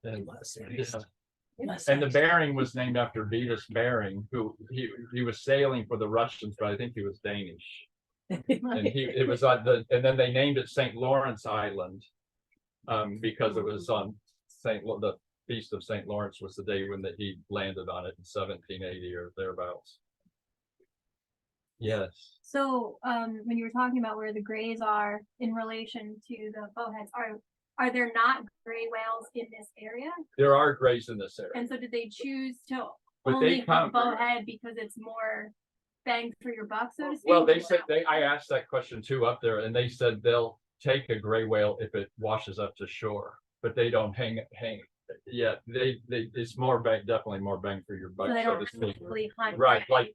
And the Bering was named after Vitus Bering, who he was sailing for the Russians, but I think he was Danish. And it was on and then they named it St. Lawrence Island, because it was on the feast of St. Lawrence was the day when he landed on it in 1780 or thereabouts. Yes. So, when you were talking about where the grays are in relation to the bowheads, are there not gray whales in this area? There are grays in this area. And so did they choose to But only they come bowhead because it's more bang for your buck, so to speak? Well, they said I asked that question too up there, and they said they'll take a gray whale if it washes up to shore, but they don't hang. Yeah, it's more definitely more bang for your buck. So they So don't to speak. really hunt. Right, gray. like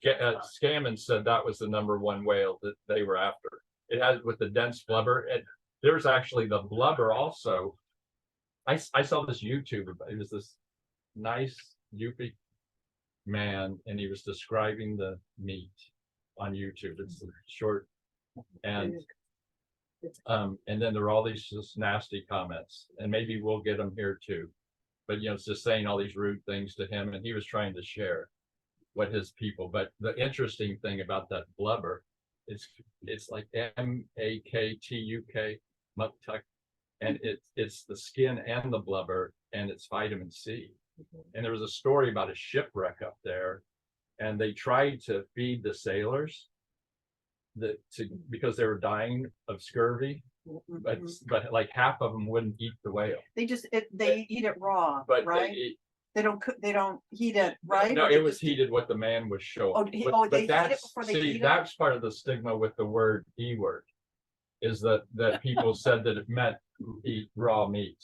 Scammon said that was the #1 whale that they were after. It has with the dense blubber. There's actually the blubber also. I saw this YouTube. It was this nice Yupik man, and he was describing the meat on YouTube. It's short, and then there are all these just nasty comments, and maybe we'll get them here too. But it's just saying all these rude things to him, and he was trying to share what his people. But the interesting thing about that blubber, it's like MAKTUK, muktuk, and it's the skin and the blubber, and it's vitamin C. And there was a story about a shipwreck up there, and they tried to feed the sailors because they were dying of scurvy, but like half of them wouldn't eat the whale. They eat it raw, But right? They don't cook. They don't heat it, right? No, it was heated what the man was showing. They heat it before they eat it? That's part of the stigma with the word E-word, is that people said that it meant eat raw meat,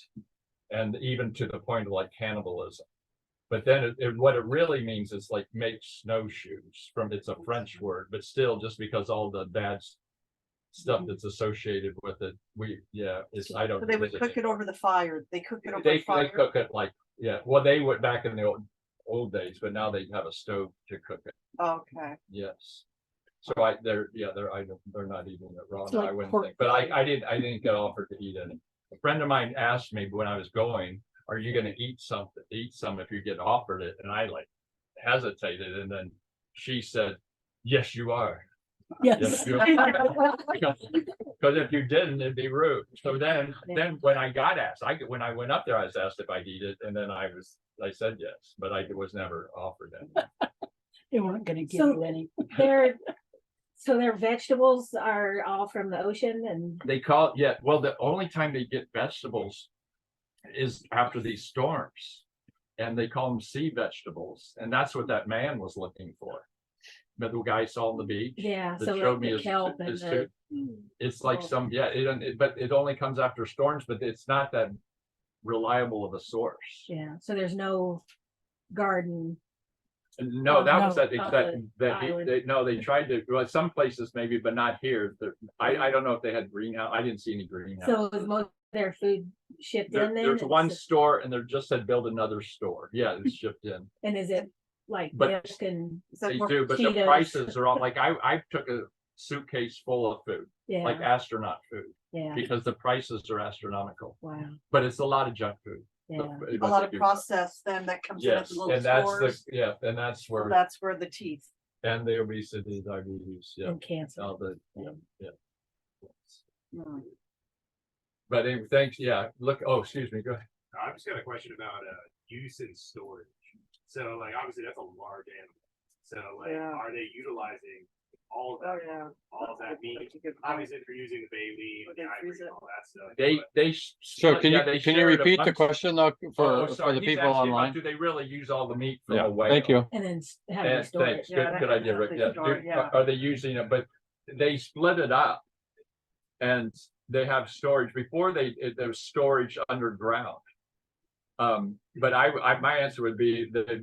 and even to the point of like cannibalism. But then what it really means is like make snowshoes it's a French word, but still just because all the bad stuff that's associated with it, I don't. So they would cook it over the fire. They cook it over the They fire. cook it like, well, they would back in the old days, but now they have a stove to cook it. Okay. Yes. So they're not eating it raw. It's I like wouldn't pork. think, but I didn't get offered to eat it. A friend of mine asked me when I was going, "Are you going to eat some if you get offered it?" And I hesitated, and then she said, "Yes, you are." Yes. You are. Because if you didn't, it'd be rude. So then when I got asked, when I went up there, I was asked if I'd eat it, and then I said yes, but I was never offered it. They weren't gonna give So- you any. Their vegetables are all from the ocean, and They call it, well, the only time they get vegetables is after these storms, and they call them sea vegetables, and that's what that man was looking for. But the guy saw on the beach. yeah, that so showed like me the his- kelp and his the, It's like but it only comes after storms, but it's not that reliable of a source. so there's no garden. No, that was No, that, of that, the they tried to, well, some places maybe, but not here. I don't know if they had greenhouse. I didn't see any greenhouse. So is most of their food shipped in then? There's one store, and they're just said build another store. Yeah, it's shipped in. And is it like But- milk and, They do, but the Cheetos. prices are all like I took a suitcase full of food, like yeah, astronaut food, yeah, because the prices are astronomical. wow, But it's a lot of junk food. yeah. A lot of processed then that comes in at Yes, the little and that's stores. and that's So where that's where the teeth. and the obesity, diabetes, And cancer. all the Hmm. But anyway, thanks, yeah, look, oh, excuse me, go ahead. I've just got a question about use and storage. So like obviously that's a large animal. So like Yeah. are they utilizing all of Oh, that? yeah. All of that meat? That's a good point. Obviously if you're using the baleen, But the they ivory, freeze it. and all that stuff. They. So can yeah, you, they can you shared repeat the amongst- question though, Oh, for sorry, the he's people asking about, online? do they really use all the meat from Yeah, a whale? thank you. And then have And them store it. thanks, Yeah, good idea, Rick. they Yeah, store it, yeah. are they using it? But they split it up. And they have storage before there's storage underground. But my answer would be that they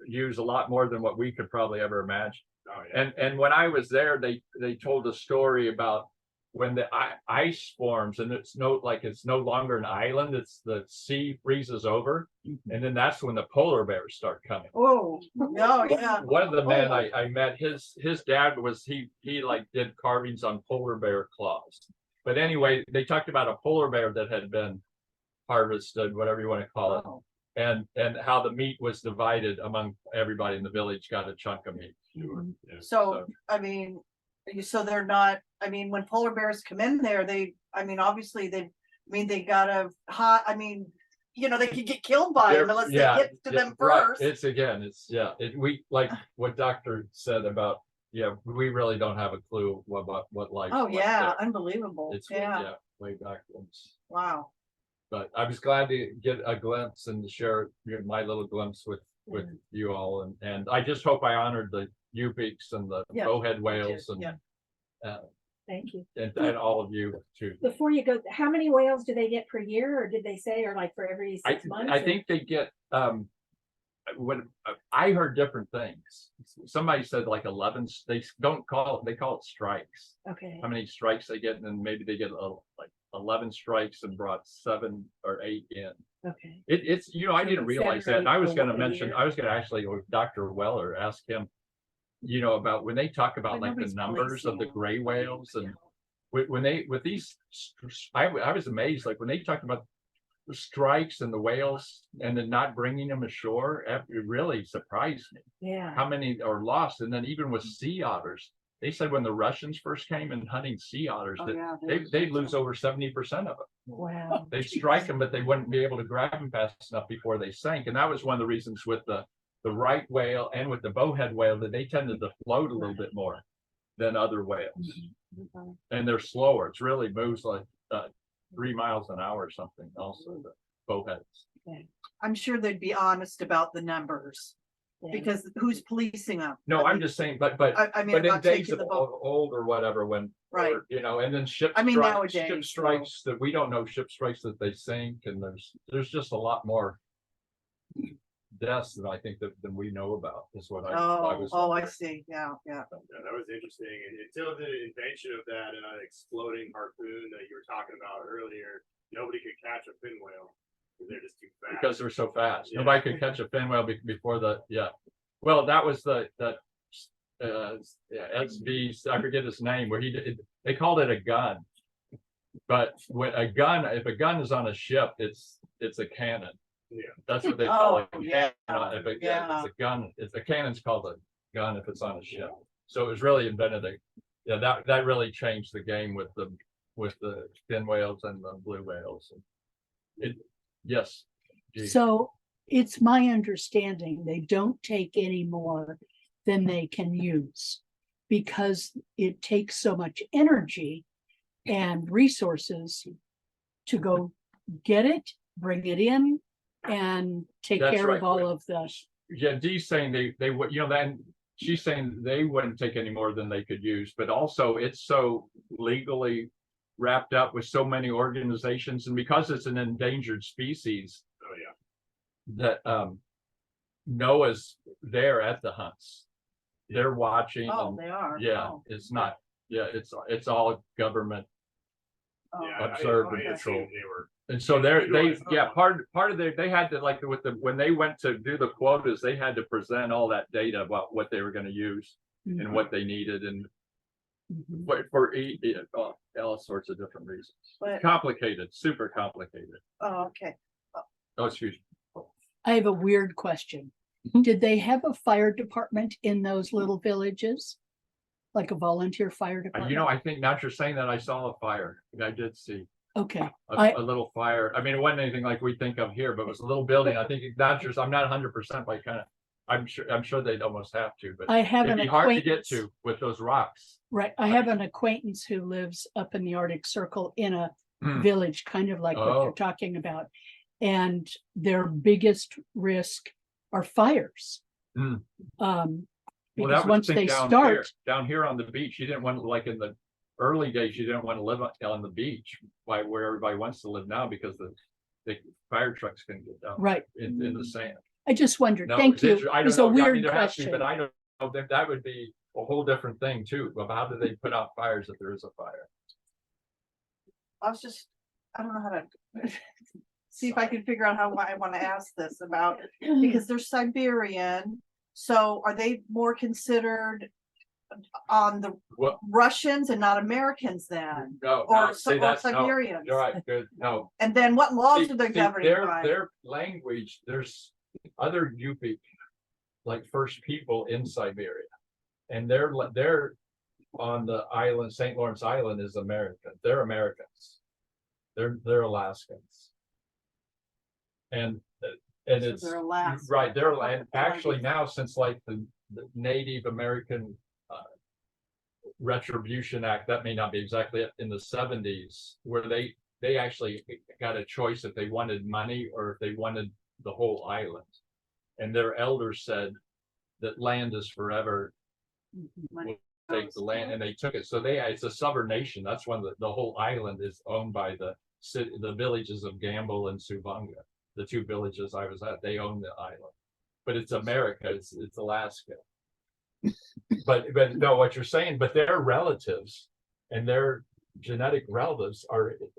use a lot more than what we could probably ever imagine. Oh, yeah. And when I was there, they told a story about when the ice forms and it's no longer an island, it's the sea freezes over, and then that's when the polar bears start coming. Oh, no, yeah. One of the men I met, his dad was he like did carvings on polar bear claws. But anyway, they talked about a polar bear that had been harvested, whatever you want to call it, Oh. and how the meat was divided among everybody in the village, got a chunk of meat. Mhm. Yeah. So, I mean, so they're not, I mean, when polar bears come in there, obviously they gotta hot, they could get killed by them unless they Yeah, get to them right. first. We like what Doctor said about, we really don't have a clue what life. Oh, yeah, unbelievable. It's Yeah, way backwards. wow. But I was glad to get a glimpse and to share my little glimpse with you all, and I just hope I honored the Yupiks and the Yeah, bowhead whales and yeah. Thank you. and all of you too. Before you go, how many whales do they get per year, or did they say, or like for every 6 months? I or- think they get when I heard different things. Somebody said like 11. They call it strikes. Okay. How many strikes they get, and then maybe they get like 11 strikes and brought 7 or 8 in. Okay. It's I So didn't it's realize 7 or that. And I 8 was for going to a mention, year? I was going to actually with Dr. Weller ask him, about when they talk about But like the nobody's numbers of the policing gray whales, and when they with these, I was amazed, like when they talked about the strikes and the whales and then not bringing them ashore, it really surprised me Yeah. how many are lost. And then even with sea otters, they said when the Russians first came in hunting sea otters, Oh, that yeah, they'd lose over 70% of them. Wow. They'd strike them, but they wouldn't be able to grab them fast enough before they sank. And that was one of the reasons with the right whale and with the bowhead whale that they tended to float a little bit more than other whales. And they're slower. It's really moves like 3 miles an hour or something. Also, the bowheads. I'm sure they'd be honest about the numbers, Yeah. because who's policing them? No, I'm just saying, but I'm in not days taking of the vote. old or whatever, when Right. or, and then ship nowadays, strikes that we don't know, ship strikes that they sink, and there's just a lot more deaths than I think than we know about. Is what I was. I wondering. see. Yeah. Yeah, that was interesting. And until the invention of that exploding harpoon that you were talking about earlier, nobody could catch a fin whale because they're just too fast. Because they're so fast. Yeah. Nobody could catch a fin whale before Well, that was SV, I forget his name, where they called it a gun. But when if a gun is on a ship, it's a cannon. Yeah. That's what they call it. Yeah. If it's a gun, a cannon's called a gun if it's on a ship. So it was really invented. That really changed the game with the fin whales and the blue whales. Yes. Gee. So it's my understanding they don't take any more than they can use because it takes so much energy and resources to go get it, bring it in, and take That's care right. of all of the. Yeah, Dee's saying they would, then she's saying they wouldn't take any more than they could use, but also it's so legally wrapped up with so many organizations, and because it's an endangered species, Oh yeah. that NOAA's there at the hunts. They're watching. Oh, and, they are. yeah, Oh. it's not. Yeah, it's all government. Oh. Yeah, Observe and I assumed control. they were. And so part of they had to when they went to do the quotas, they had to present all that data about what they were going to use and what they needed, and for all sorts of different reasons. But- Complicated, super complicated. Oh, okay. Oh, excuse me. I have a weird question. Did they have a fire department in those little villages? Like a volunteer fire department? I think now you're saying that, I saw a fire. I did see. Okay, I- a little fire. I mean, it wasn't anything like we think of here, but it was a little building. I think not just, I'm not 100%, but kind of, I'm sure they'd almost have to, but I have it'd an be hard to get acquaintance, to with those rocks. right, I have an acquaintance who lives up in the Arctic Circle in a Hmm. village, kind of like what Oh. you're talking about. And their biggest risk are fires. Hmm. Um, Well, because that was once the thing they down start, here, down here on the beach, you didn't want, like in the early days, you didn't want to live on the beach by where everybody wants to live now because the fire trucks can get down right, in the sand. I just wondered, No, thank it's you, inter- I don't it's a know. I mean, weird there has to be, question. but I don't know that would be a whole different thing too. Of how do they put out fires if there is a fire? I don't know how to see if I can figure out how I want to ask this about, because they're Siberian. So are they more considered on the Well, Russians and not Americans then? no, Or, no, see, or that's no. Siberians? You're right. Good. No. And then what laws See- are they see, governing by? their language, there's other Yupik, like first people in Siberia. And they're on the island, St. Lawrence Island is American. They're Americans. They're Alaskans. And So it's they're Alaskan. right. And actually now, since like the Native American Retribution Act, that may not be exactly it, in the 70s, where they actually got a choice if they wanted money or if they wanted the whole island. And their elders said that land is forever. We'll take the land, and they took it. So it's a sovereign nation. That's when the whole island is owned by the villages of Gamble and Subunga, the two villages I was at. They own the island, but it's America. It's Alaska. But no, what you're saying, but their relatives and their genetic relatives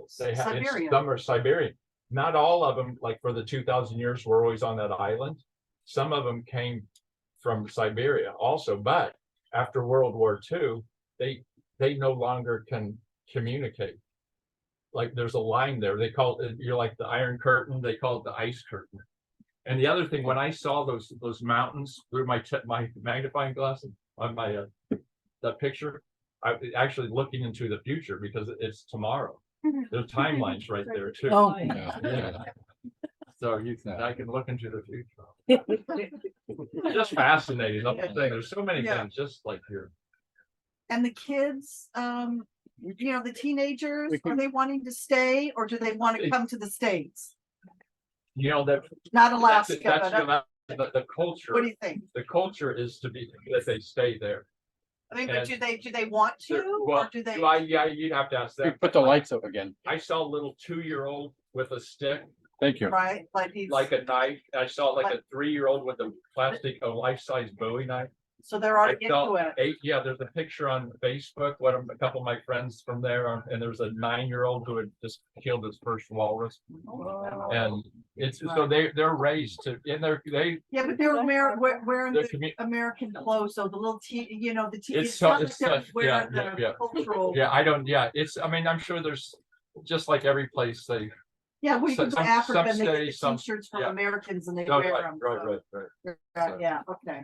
Siberian. some are Siberian. Not all of them, like for the 2,000 years we're always on that island. Some of them came from Siberia also, but after World War II, they no longer can communicate. Like there's a line there. They call it, you're like the Iron Curtain. They call it the Ice Curtain. And the other thing, when I saw those mountains through my magnifying glass on my that picture, I was actually looking into the future because it's tomorrow. There's timelines right there too. Oh, Yeah. So I can look into the future. It's just fascinating. The whole thing. There's so many Yeah. things just like here. And the kids, the teenagers, are they wanting to stay or do they want to come to the States? You know that Not Alaska, that's but the culture. what do you think? The culture is to be that they stay there. I mean, but And do they want to, Well, or do they? yeah, you'd have to ask them. Put the lights up again. I saw a little 2-year-old with a stick, Thank you. Right, like he's, like a knife. I saw like a 3-year-old with a life-size Bowie knife. so they're already into it. There's a picture on Facebook. A couple of my friends from there, and there's a 9-year-old who had just killed his first walrus. And it's so they're raised to, and Yeah, but they're wearing they're the American clothes, so the little It's not like such, they're wearing yeah. the cultural. Yeah, I mean, I'm sure there's just like every place they. Yeah, we can go to some Africa and they states, get some- t-shirts from yeah. Americans and they No, wear right, them. right. So- Yeah, okay,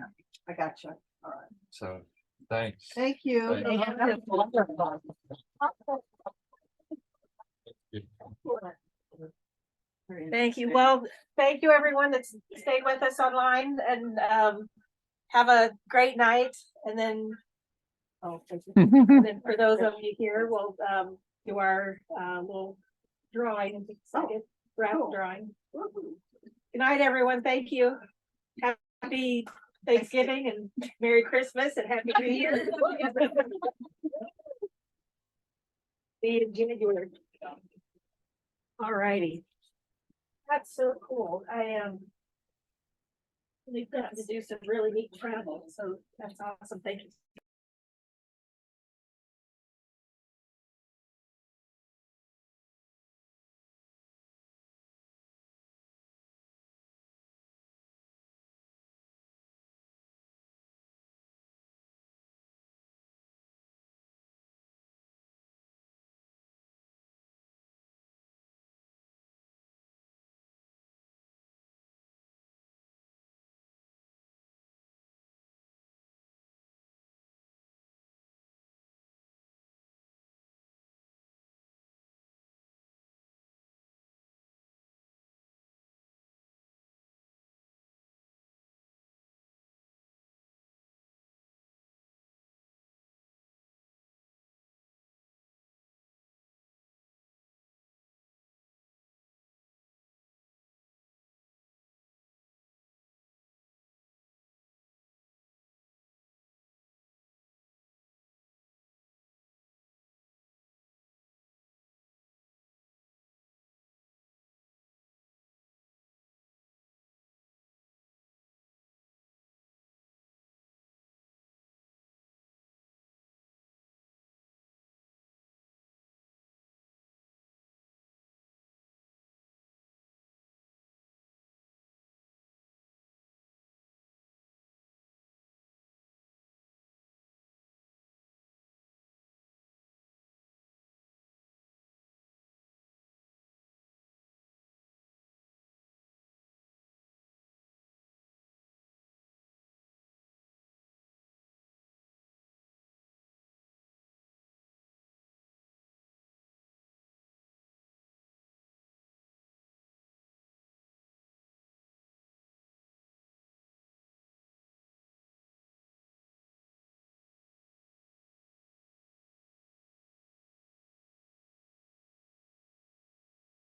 I gotcha. All right, So, thanks. thank you. Thank you. Well, thank you everyone that's stayed with us online and have a great night. And then, and then for those of you here, we'll do our little drawing in just a second, graphic drawing. Good night, everyone. Thank you. Happy Thanksgiving and Merry Christmas and Happy New Year. See you in January. All righty. That's so cool. We've got to do some really neat travel, so that's awesome. Thank you